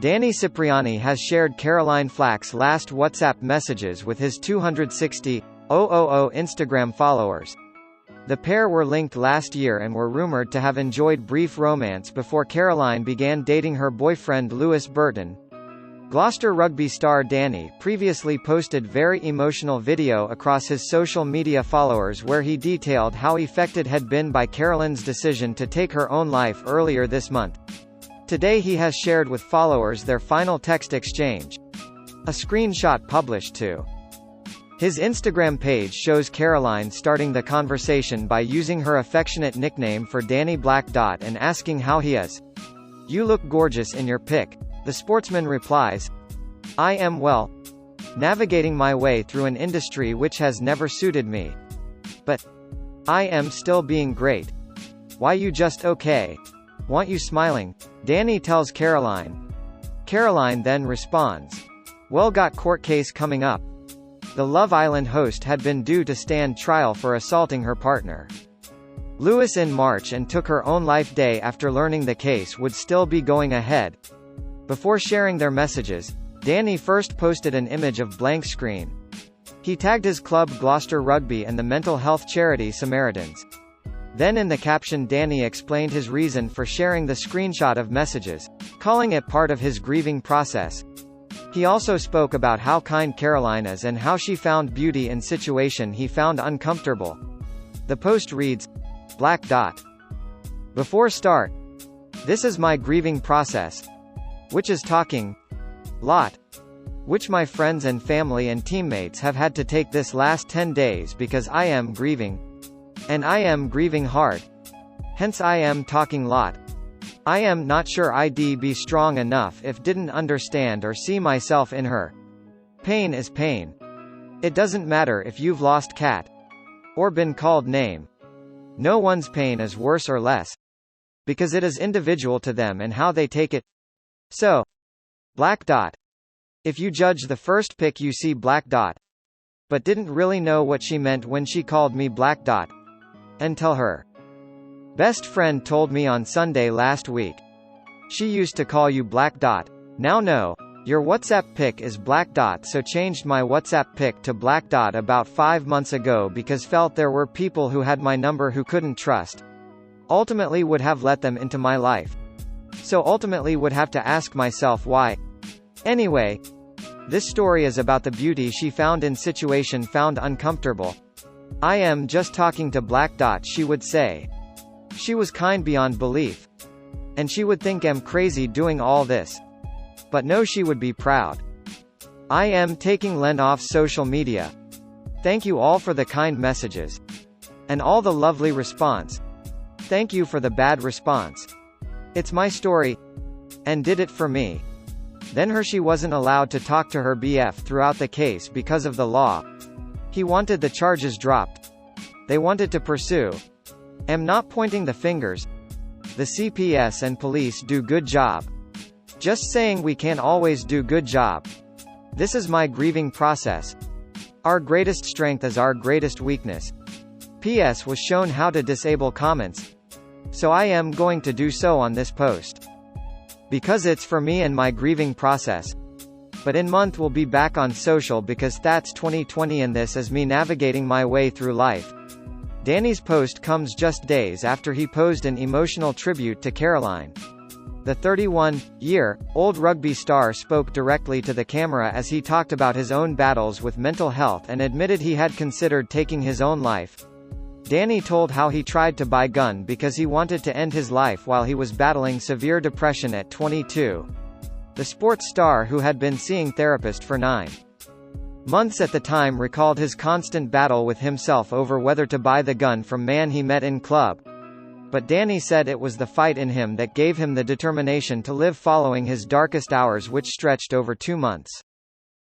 Danny Cipriani has shared Caroline Flack's last WhatsApp messages with his 260,000 Instagram followers. The pair were linked last year and were rumored to have enjoyed brief romance before Caroline began dating her boyfriend Lewis Burton. Gloucester rugby star Danny previously posted very emotional video across his social media followers where he detailed how affected had been by Caroline's decision to take her own life earlier this month. Today he has shared with followers their final text exchange. A screenshot published to his Instagram page shows Caroline starting the conversation by using her affectionate nickname for Danny Black Dot and asking how he is. "You look gorgeous in your pic." The sportsman replies, "I am well. Navigating my way through an industry which has never suited me. But I am still being great. Why you just okay? Want you smiling?" Danny tells Caroline. Caroline then responds, "Well, got court case coming up." The Love Island host had been due to stand trial for assaulting her partner Lewis in March and took her own life day after learning the case would still be going ahead. Before sharing their messages, Danny first posted an image of blank screen. He tagged his club Gloucester Rugby and the mental health charity Samaritans. Then in the caption Danny explained his reason for sharing the screenshot of messages, calling it part of his grieving process. He also spoke about how kind Caroline is and how she found beauty in situation he found uncomfortable. The post reads, Black Dot. Before start. This is my grieving process. Which is talking lot. Which my friends and family and teammates have had to take this last 10 days because I am grieving. And I am grieving hard. Hence I am talking lot. I am not sure I'd be strong enough if didn't understand or see myself in her. Pain is pain. It doesn't matter if you've lost cat. Or been called name. No one's pain is worse or less. Because it is individual to them and how they take it. So. Black Dot. If you judge the first pic you see Black Dot. But didn't really know what she meant when she called me Black Dot. And tell her. Best friend told me on Sunday last week. She used to call you Black Dot. Now no. Your WhatsApp pic is Black Dot, so changed my WhatsApp pic to Black Dot about 5 months ago because felt there were people who had my number who couldn't trust. Ultimately would have let them into my life. So ultimately would have to ask myself why. Anyway. This story is about the beauty she found in situation found uncomfortable. I am just talking to Black Dot, she would say. She was kind beyond belief. And she would think I'm crazy doing all this. But no, she would be proud. I am taking Lent off social media. Thank you all for the kind messages. And all the lovely response. Thank you for the bad response. It's my story. And did it for me. Then she wasn't allowed to talk to her BF throughout the case because of the law. He wanted the charges dropped. They wanted to pursue. Am not pointing the fingers. The CPS and police do good job. Just saying we can't always do good job. This is my grieving process. Our greatest strength is our greatest weakness. PS was shown how to disable comments. So I am going to do so on this post. Because it's for me and my grieving process. But in month we'll be back on social because that's 2020 and this is me navigating my way through life. Danny's post comes just days after he posed an emotional tribute to Caroline. The 31-year-old rugby star spoke directly to the camera as he talked about his own battles with mental health and admitted he had considered taking his own life. Danny told how he tried to buy gun because he wanted to end his life while he was battling severe depression at 22. The sports star, who had been seeing therapist for 9 months at the time, recalled his constant battle with himself over whether to buy the gun from man he met in club. But Danny said it was the fight in him that gave him the determination to live following his darkest hours, which stretched over 2 months.